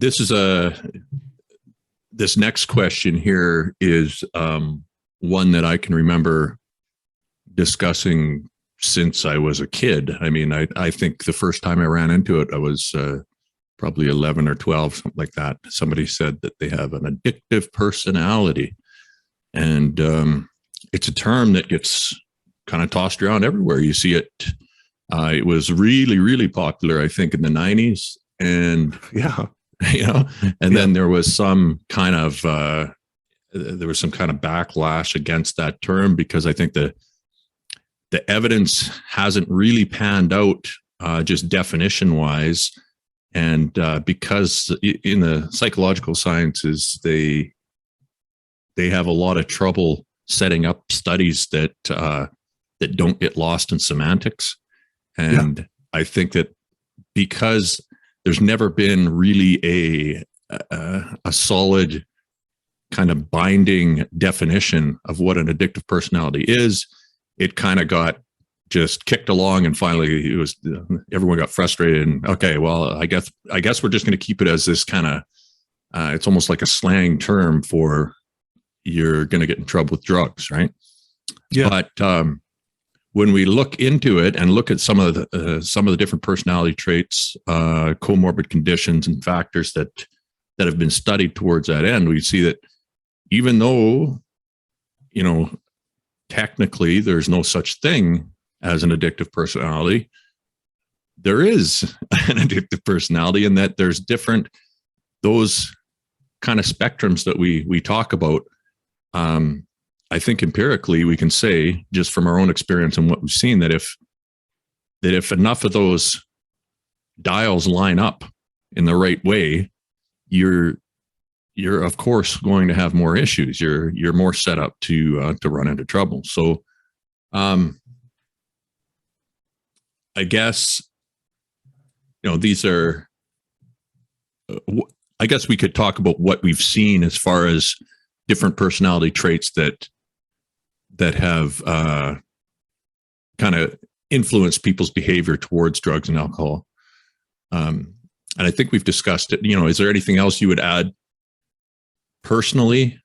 this is this next question here is one that I can remember discussing since I was a kid. I mean, I think the first time I ran into it, I was probably 11 or 12, something like that. Somebody said that they have an addictive personality. And it's a term that gets kind of tossed around everywhere. You see it. It was really, really popular, I think, in the 90s. And, and then there was some kind of backlash against that term, because I think the evidence hasn't really panned out just definition wise. And because in the psychological sciences, they have a lot of trouble setting up studies that don't get lost in semantics. And I think that because there's never been really a solid kind of binding definition of what an addictive personality is, it kind of got just kicked along, and finally everyone got frustrated. And okay, well, I guess we're just going to keep it as this kind of it's almost like a slang term for you're going to get in trouble with drugs, right? Yeah. But when we look into it and look at some of the different personality traits, comorbid conditions, and factors that have been studied towards that end, we see that even though, technically there's no such thing as an addictive personality, there is an addictive personality, in that there's those kind of spectrums that we talk about. I think empirically we can say, just from our own experience and what we've seen, that if enough of those dials line up in the right way, you're of course going to have more issues. You're more set up to run into trouble. So, I guess, these are. I guess we could talk about what we've seen as far as different personality traits that have kind of influenced people's behavior towards drugs and alcohol. And I think we've discussed it. Is there anything else you would add personally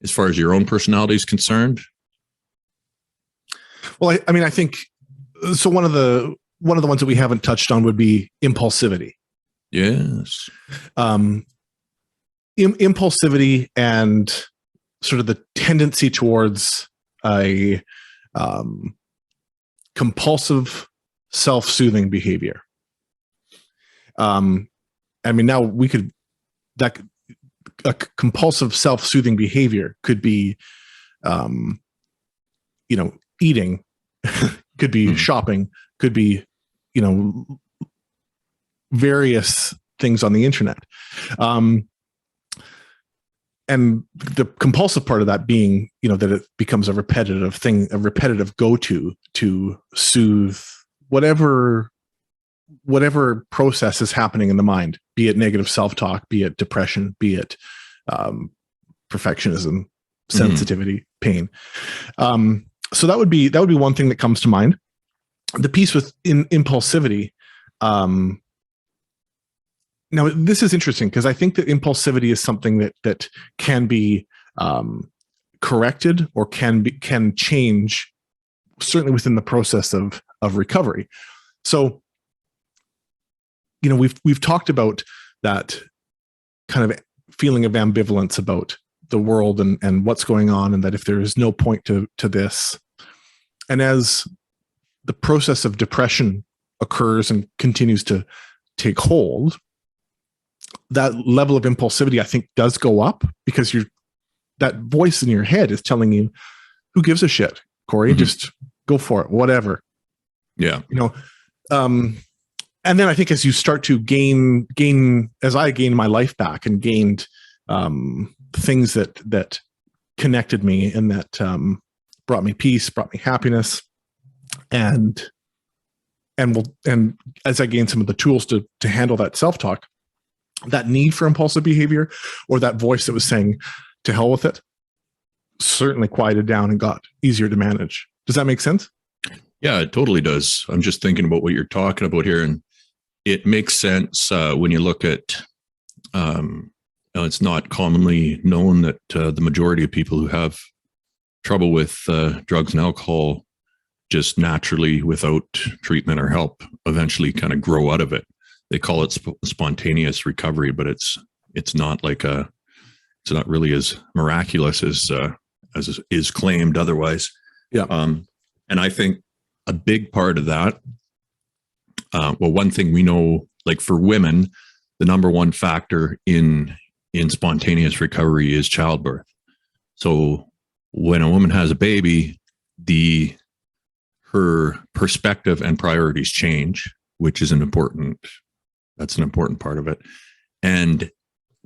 as far as your own personality is concerned? Well, I think so. One of the ones that we haven't touched on would be impulsivity. Yes. Impulsivity and sort of the tendency towards a compulsive self-soothing behavior. Now a compulsive self-soothing behavior could be, eating, could be shopping, could be, various things on the internet. And the compulsive part of that being, that it becomes a repetitive thing, a repetitive go-to to soothe whatever process is happening in the mind, be it negative self-talk, be it depression, be it perfectionism, sensitivity, pain. So that would be one thing that comes to mind. The piece with impulsivity. Now, this is interesting because I think that impulsivity is something that can be corrected or can change, certainly within the process of recovery. So, we've talked about that kind of feeling of ambivalence about the world and what's going on, and that if there is no point to this, and as the process of depression occurs and continues to take hold, that level of impulsivity, I think, does go up, because that voice in your head is telling you, who gives a shit, Corey? Just go for it, whatever. Yeah. And then I think as you start to gain, as I gained my life back and gained things that connected me and that brought me peace, brought me happiness, and as I gained some of the tools to handle that self-talk, that need for impulsive behavior, or that voice that was saying, to hell with it, certainly quieted down and got easier to manage. Does that make sense? Yeah, it totally does. I'm just thinking about what you're talking about here, and it makes sense when you look at It's not commonly known that the majority of people who have trouble with drugs and alcohol just naturally, without treatment or help, eventually kind of grow out of it. They call it spontaneous recovery, but it's not like it's not really as miraculous as is claimed otherwise. Yeah. And I think a big part of that, well, one thing we know, like for women, the number one factor in spontaneous recovery is childbirth. So when a woman has a baby, her perspective and priorities change, which is an important part of it. And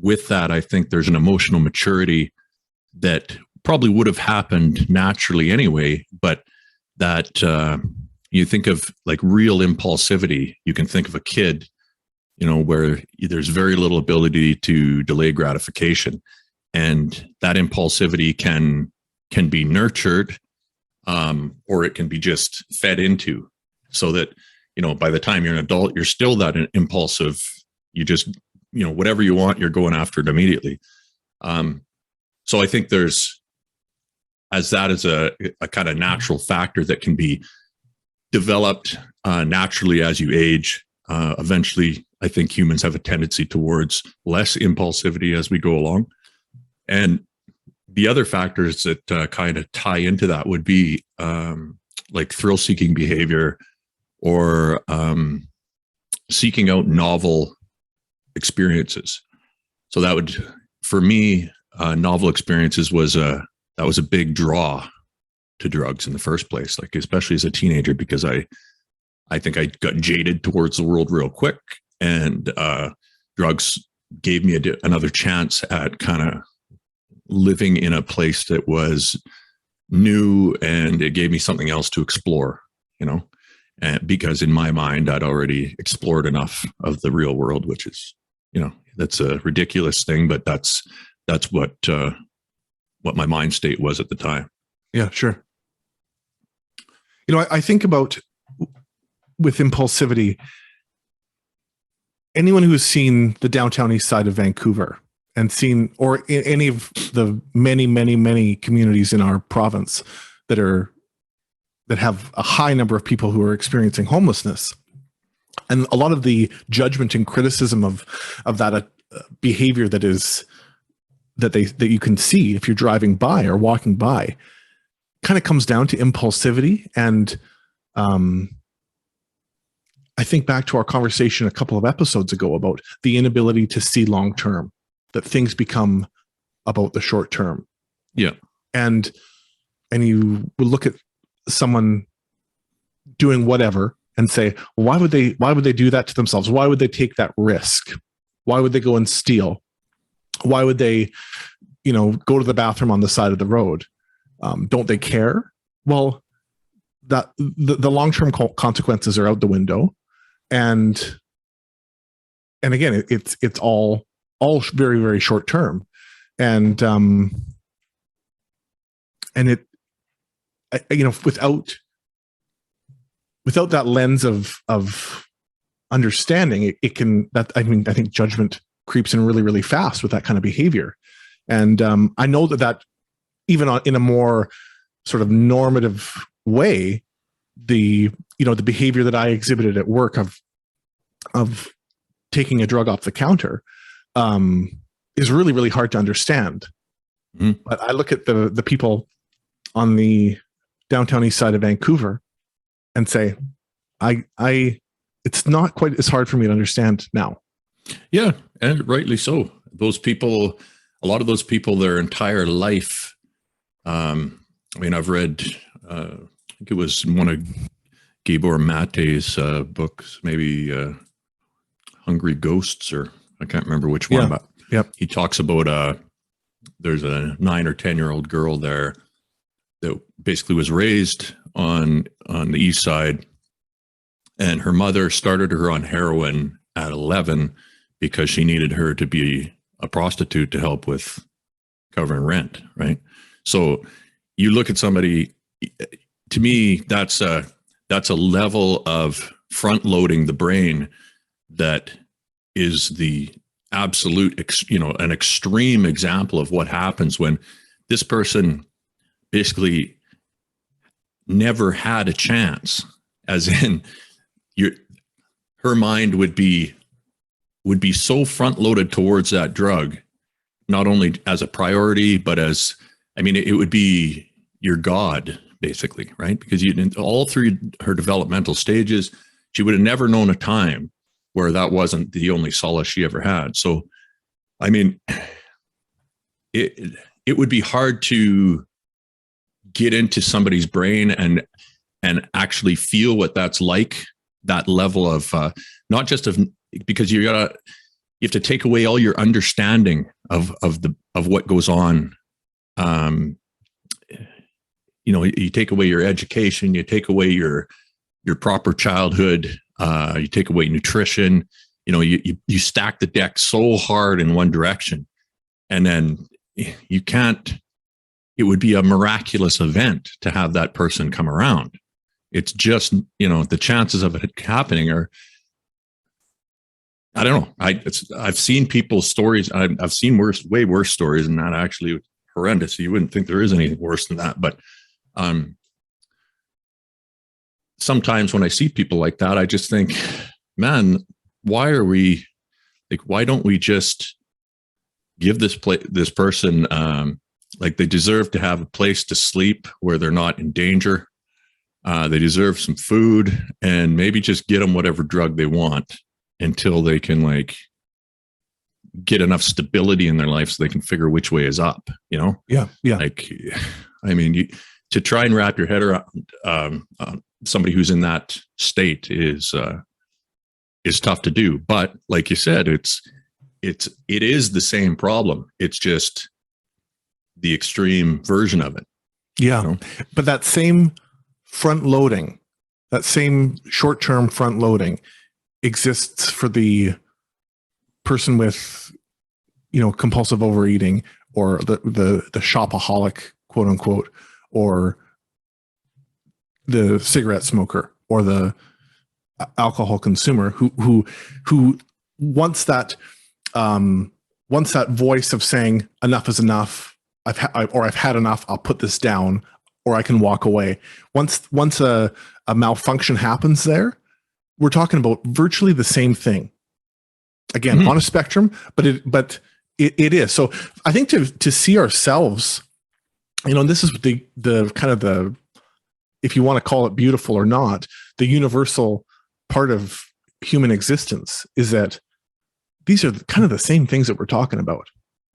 with that, I think there's an emotional maturity that probably would have happened naturally anyway, but that you think of like real impulsivity. You can think of a kid, where there's very little ability to delay gratification, and that impulsivity can be nurtured, or it can be just fed into, so that by the time you're an adult, you're still that impulsive. You just whatever you want, you're going after it immediately. So I think there's, as that is a kind of natural factor that can be developed naturally as you age. Eventually, I think humans have a tendency towards less impulsivity as we go along. And the other factors that kind of tie into that would be like thrill-seeking behavior, or seeking out novel experiences. So that would, for me, novel experiences was a big draw to drugs in the first place, like especially as a teenager, because I think I got jaded towards the world real quick, and drugs gave me another chance at kind of living in a place that was new, and it gave me something else to explore, and because in my mind, I'd already explored enough of the real world, which is, that's a ridiculous thing, but that's what my mind state was at the time. Yeah, sure. I think about, with impulsivity, anyone who's seen the downtown east side of Vancouver and seen, or in any of the many, many, many communities in our province that have a high number of people who are experiencing homelessness, and a lot of the judgment and criticism of that behavior that you can see if you're driving by or walking by, kind of comes down to impulsivity. And I think back to our conversation a couple of episodes ago about the inability to see long term, that things become about the short term. Yeah. And you will look at someone doing whatever and say, why would they do that to themselves? Why would they take that risk? Why would they go and steal? Why would they, go to the bathroom on the side of the road? Don't they care? Well, that the long-term consequences are out the window. And again, it's all very, very short term. And it, without that lens of understanding, I think judgment creeps in really, really fast with that kind of behavior. And I know that even in a more sort of normative way, the behavior that I exhibited at work of taking a drug off the counter is really, really hard to understand. Mm-hmm. But I look at the people on the downtown east side of Vancouver and say, it's not quite as hard for me to understand now. Yeah, and rightly so. Those people, a lot of those people, their entire life. I've read, I think it was one of Gabor Mate's books, maybe Hungry Ghosts, or I can't remember which one, but he talks about there's a 9 or 10-year-old girl there that basically was raised on the east side, and her mother started her on heroin at 11 because she needed her to be a prostitute to help with covering rent, right? So you look at somebody, to me, that's a level of front loading the brain that is the absolute, an extreme example of what happens when this person basically never had a chance, as in her mind would be so front loaded towards that drug, not only as a priority, but as, it would be your God, basically, right? Because all through her developmental stages, she would have never known a time where that wasn't the only solace she ever had. So, it would be hard to get into somebody's brain and actually feel what that's like, that level of not just of, because you have to take away all your understanding of what goes on. You take away your education, you take away your proper childhood, you take away nutrition, you stack the deck so hard in one direction, and then you can't, it would be a miraculous event to have that person come around. It's just, the chances of it happening are, I don't know. I've seen people's stories. I've seen way worse stories than that, actually horrendous. You wouldn't think there is anything worse than that. But sometimes when I see people like that, I just think, man, why don't we just give this person, they deserve to have a place to sleep where they're not in danger. They deserve some food, and maybe just get them whatever drug they want until they can get enough stability in their life so they can figure which way is up, Yeah. To try and wrap your head around somebody who's in that state is tough to do. But like you said, it is the same problem. It's just the extreme version of it. Yeah. But that same front loading, that same short-term front loading exists for the person with, compulsive overeating, or the shopaholic, quote unquote, or the cigarette smoker, or the alcohol consumer who wants that voice of saying enough is enough. I've had enough. I'll put this down, or I can walk away. Once a malfunction happens there, we're talking about virtually the same thing. Again, on a spectrum, but it is. So I think to see ourselves, and this is the kind of the, if you want to call it beautiful or not, the universal part of human existence is that these are kind of the same things that we're talking about.